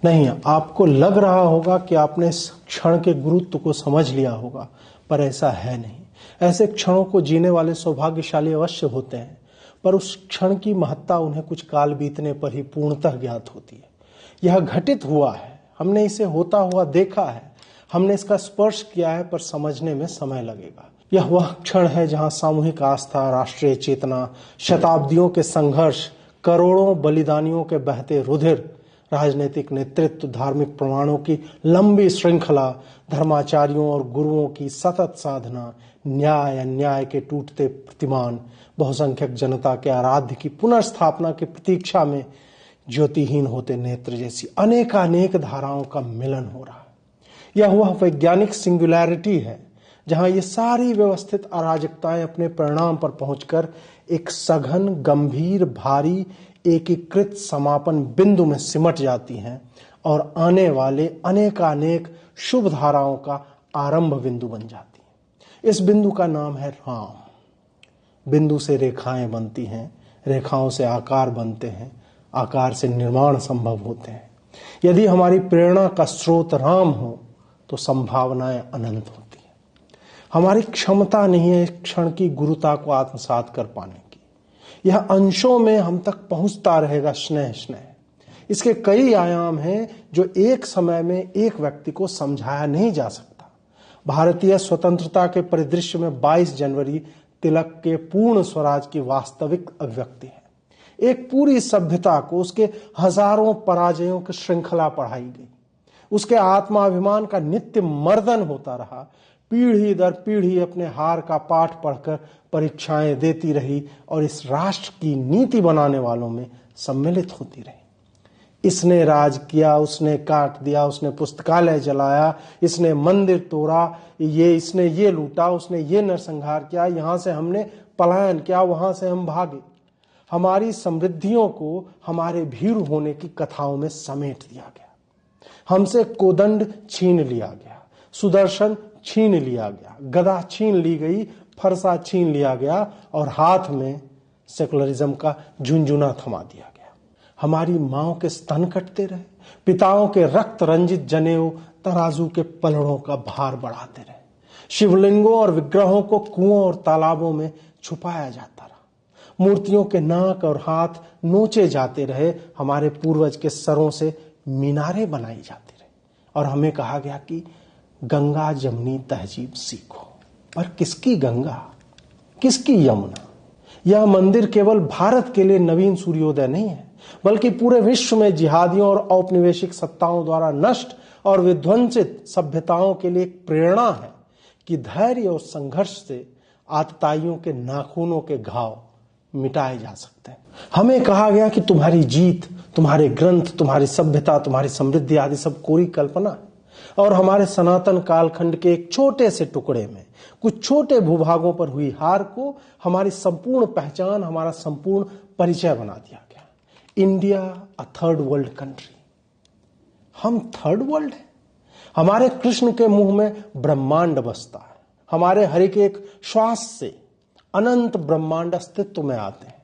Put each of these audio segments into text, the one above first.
नहीं, आपको लग रहा होगा कि आपने इस क्षण के गुरुत्व को समझ लिया होगा, पर ऐसा है नहीं। ऐसे क्षणों को जीने वाले सौभाग्यशाली अवश्य होते हैं, पर उस क्षण की महत्ता उन्हें कुछ काल बीतने पर ही पूर्णतः ज्ञात होती है। यह घटित हुआ है, हमने इसे होता हुआ देखा है, हमने इसका स्पर्श किया है, पर समझने में समय लगेगा। यह वह क्षण है जहां सामूहिक आस्था, राष्ट्रीय चेतना, शताब्दियों के संघर्ष, करोड़ों बलिदानियों के बहते रुधिर, राजनीतिक नेतृत्व, धार्मिक प्रमाणों की लंबी श्रृंखला, धर्माचार्यों और गुरुओं की सतत साधना, न्याय अन्याय के टूटते प्रतिमान, बहुसंख्यक जनता के आराध्य की पुनर्स्थापना की प्रतीक्षा में ज्योतिहीन होते नेत्र जैसी अनेकानेक धाराओं का मिलन हो रहा है। यह वह वैज्ञानिक सिंगुलैरिटी है जहां ये सारी व्यवस्थित अराजकताएं अपने परिणाम पर पहुंचकर एक सघन, गंभीर, भारी, एकीकृत समापन बिंदु में सिमट जाती हैं और आने वाले अनेकानेक शुभ धाराओं का आरंभ बिंदु बन जाती हैं। इस बिंदु का नाम है राम। बिंदु से रेखाएं बनती हैं, रेखाओं से आकार बनते हैं, आकार से निर्माण संभव होते हैं। यदि हमारी प्रेरणा का स्रोत राम हो तो संभावनाएं अनंत होती हैं। हमारी क्षमता नहीं है इस क्षण की गुरुता को आत्मसात कर पाने की। यह अंशों में हम तक पहुंचता रहेगा स्नेह स्नेह। इसके कई आयाम हैं जो एक समय में एक व्यक्ति को समझाया नहीं जा सकता। भारतीय स्वतंत्रता के परिदृश्य में 22 जनवरी तिलक के पूर्ण स्वराज की वास्तविक अभिव्यक्ति है। एक पूरी सभ्यता को उसके हजारों पराजयों की श्रृंखला पढ़ाई गई। उसके आत्माभिमान का नित्य मर्दन होता रहा। पीढ़ी दर पीढ़ी अपने हार का पाठ पढ़कर परीक्षाएं देती रही और इस राष्ट्र की नीति बनाने वालों में सम्मिलित होती रही। इसने राज किया, उसने काट दिया, उसने पुस्तकालय जलाया, इसने मंदिर तोड़ा, इसने ये लूटा, उसने ये नरसंहार किया, यहां से हमने पलायन किया, वहां से हम भागे। हमारी समृद्धियों को हमारे भीरू होने की कथाओं में समेट दिया गया। हमसे कोदंड छीन लिया गया, सुदर्शन छीन लिया गया, गदा छीन ली गई, फरसा छीन लिया गया और हाथ में सेकुलरिज्म का झुंझुना थमा दिया गया। हमारी माओं के स्तन कटते रहे, पिताओं के रक्त रंजित जनेऊ तराजू के पलड़ों का भार बढ़ाते रहे। शिवलिंगों और विग्रहों को कुओं और तालाबों में छुपाया जाता रहा। मूर्तियों के नाक और हाथ नोचे जाते रहे। हमारे पूर्वज के सरों से मीनारे बनाई जाती रही और हमें कहा गया कि गंगा जमुनी तहजीब सीखो। पर किसकी गंगा, किसकी यमुना? यह मंदिर केवल भारत के लिए नवीन सूर्योदय नहीं है, बल्कि पूरे विश्व में जिहादियों और औपनिवेशिक सत्ताओं द्वारा नष्ट और विध्वंसित सभ्यताओं के लिए एक प्रेरणा है कि धैर्य और संघर्ष से आतताइयों के नाखूनों के घाव मिटाए जा सकते हैं। हमें कहा गया कि तुम्हारी जीत, तुम्हारे ग्रंथ, तुम्हारी सभ्यता, तुम्हारी समृद्धि आदि सब कोरी कल्पना है और हमारे सनातन कालखंड के एक छोटे से टुकड़े में कुछ छोटे भूभागों पर हुई हार को हमारी संपूर्ण पहचान, हमारा संपूर्ण परिचय बना दिया गया। India a third world country. हम थर्ड वर्ल्ड हैं। हमारे कृष्ण के मुंह में ब्रह्मांड बसता है। हमारे हर एक श्वास से अनंत ब्रह्मांड अस्तित्व में आते हैं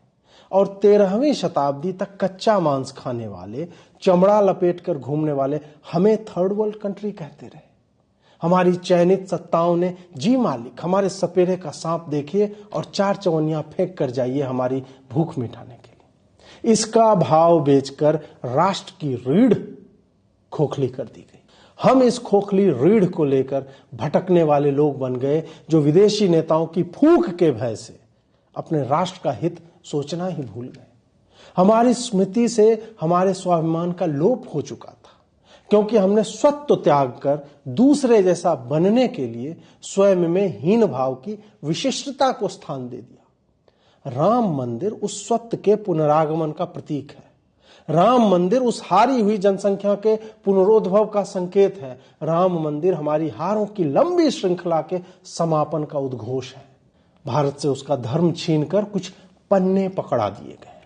और 13वीं शताब्दी तक कच्चा मांस खाने वाले, चमड़ा लपेटकर घूमने वाले हमें थर्ड वर्ल्ड कंट्री कहते रहे। हमारी चयनित सत्ताओं ने जी मालिक हमारे सपेरे का सांप देखिए और 4 चवन्नियां फेंक कर जाइए हमारी भूख मिटाने के लिए। इसका भाव बेचकर राष्ट्र की रीढ़ खोखली कर दी गई। हम इस खोखली रीढ़ को लेकर भटकने वाले लोग बन गए जो विदेशी नेताओं की फूंक के भय से अपने राष्ट्र का हित सोचना ही भूल गए। हमारी स्मृति से हमारे स्वाभिमान का लोप हो चुका था, क्योंकि हमने स्वत्व त्याग कर दूसरे जैसा बनने के लिए स्वयं में हीन भाव की विशिष्टता को स्थान दे दिया। राम मंदिर उस स्वत्व के पुनरागमन का प्रतीक है। राम मंदिर उस हारी हुई जनसंख्या के पुनरोद्भव का संकेत है। राम मंदिर हमारी हारों की लंबी श्रृंखला के समापन का उद्घोष है। भारत से उसका धर्म छीनकर कुछ पन्ने पकड़ा दिए गए।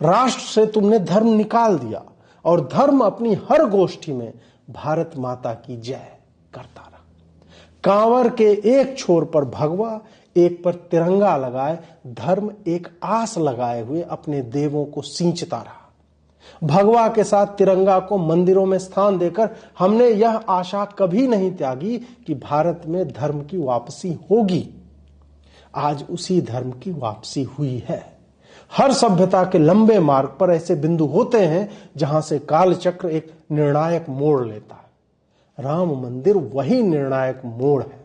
राष्ट्र से तुमने धर्म निकाल दिया और धर्म अपनी हर गोष्ठी में भारत माता की जय करता रहा। कांवर के एक छोर पर भगवा, एक पर तिरंगा लगाए धर्म एक आस लगाए हुए अपने देवों को सींचता रहा। भगवा के साथ तिरंगा को मंदिरों में स्थान देकर हमने यह आशा कभी नहीं त्यागी कि भारत में धर्म की वापसी होगी। आज उसी धर्म की वापसी हुई है। हर सभ्यता के लंबे मार्ग पर ऐसे बिंदु होते हैं जहां से कालचक्र एक निर्णायक मोड़ लेता है। राम मंदिर वही निर्णायक मोड़ है।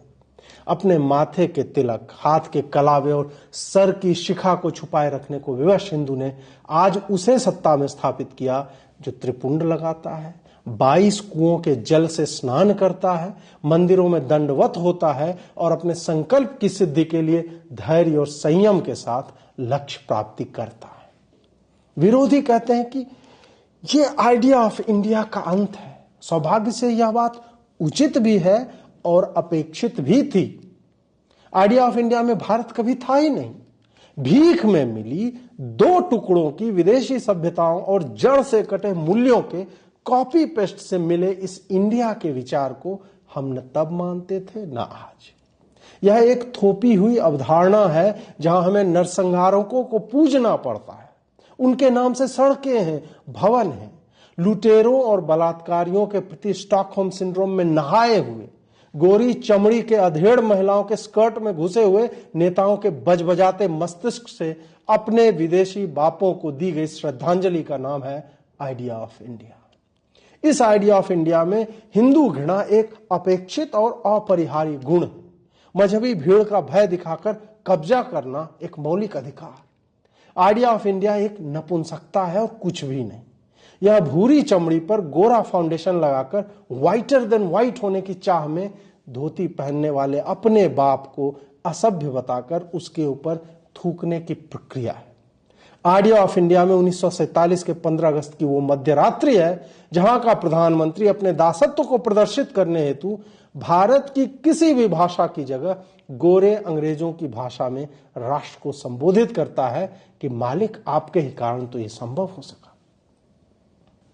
अपने माथे के तिलक, हाथ के कलावे और सर की शिखा को छुपाए रखने को विवश हिंदू ने आज उसे सत्ता में स्थापित किया जो त्रिपुंड लगाता है, 22 कुओं के जल से स्नान करता है, मंदिरों में दंडवत होता है और अपने संकल्प की सिद्धि के लिए धैर्य और संयम के साथ लक्ष्य प्राप्ति करता है। विरोधी कहते हैं कि ये आइडिया ऑफ इंडिया का अंत है। सौभाग्य से यह बात उचित भी है और अपेक्षित भी थी। आइडिया ऑफ इंडिया में भारत कभी था ही नहीं। भीख में मिली 2 टुकड़ों की विदेशी सभ्यताओं और जड़ से कटे मूल्यों के कॉपी पेस्ट से मिले इस इंडिया के विचार को हम न तब मानते थे न आज। यह एक थोपी हुई अवधारणा है जहां हमें नरसंहारकों को पूजना पड़ता है। उनके नाम से सड़कें हैं, भवन हैं। लुटेरों और बलात्कारियों के प्रति स्टॉकहोम सिंड्रोम में नहाए हुए, गोरी चमड़ी के अधेड़ महिलाओं के स्कर्ट में घुसे हुए नेताओं के बजबजाते मस्तिष्क से अपने विदेशी बापों को दी गई श्रद्धांजलि का नाम है आइडिया ऑफ इंडिया। इस आइडिया ऑफ इंडिया में हिंदू घृणा एक अपेक्षित और अपरिहार्य गुण है। मजहबी भीड़ का भय दिखाकर कब्जा करना एक मौलिक अधिकार। आइडिया ऑफ इंडिया एक नपुंसकता है और कुछ भी नहीं। यह भूरी चमड़ी पर गोरा फाउंडेशन लगाकर व्हाइटर देन व्हाइट होने की चाह में धोती पहनने वाले अपने बाप को असभ्य बताकर उसके ऊपर थूकने की प्रक्रिया है। आइडिया ऑफ इंडिया में 1947 के 15 अगस्त की वो मध्यरात्रि है जहां का प्रधानमंत्री अपने दासत्व को प्रदर्शित करने हेतु भारत की किसी भी भाषा की जगह गोरे अंग्रेजों की भाषा में राष्ट्र को संबोधित करता है कि मालिक आपके ही कारण तो यह संभव हो सका।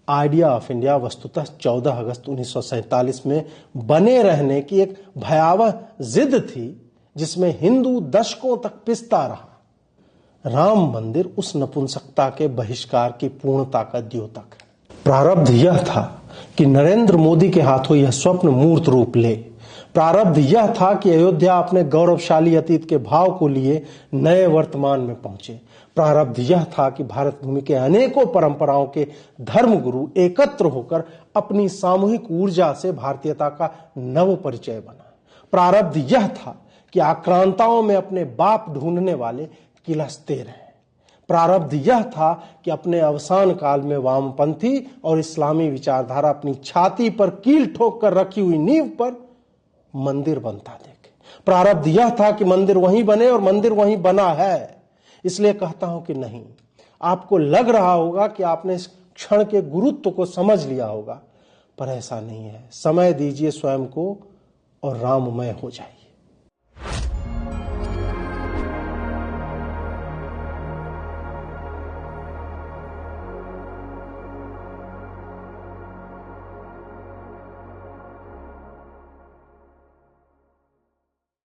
आइडिया ऑफ इंडिया वस्तुतः 14 अगस्त 1947 में बने रहने की एक भयावह जिद थी जिसमें हिंदू दशकों तक पिसता रहा। राम मंदिर उस नपुंसकता के बहिष्कार की पूर्णता का द्योतक है। प्रारब्ध यह था कि नरेंद्र मोदी के हाथों यह स्वप्न मूर्त रूप ले। प्रारब्ध यह था कि अयोध्या अपने गौरवशाली अतीत के भाव को लिए नए वर्तमान में पहुंचे। प्रारब्ध यह था कि भारत भूमि के अनेकों परंपराओं के धर्मगुरु एकत्र होकर अपनी सामूहिक ऊर्जा से भारतीयता का नव परिचय बना। प्रारब्ध यह था कि आक्रांताओं में अपने बाप ढूंढने वाले किलसते रहे। प्रारब्ध यह था कि अपने अवसान काल में वामपंथी और इस्लामी विचारधारा अपनी छाती पर कील ठोक कर रखी हुई नींव पर मंदिर बनता देखे। प्रारब्ध यह था कि मंदिर वहीं बने और मंदिर वहीं बना है। इसलिए कहता हूं कि नहीं, आपको लग रहा होगा कि आपने इस क्षण के गुरुत्व को समझ लिया होगा, पर ऐसा नहीं है। समय दीजिए स्वयं को और राममय हो जाइए।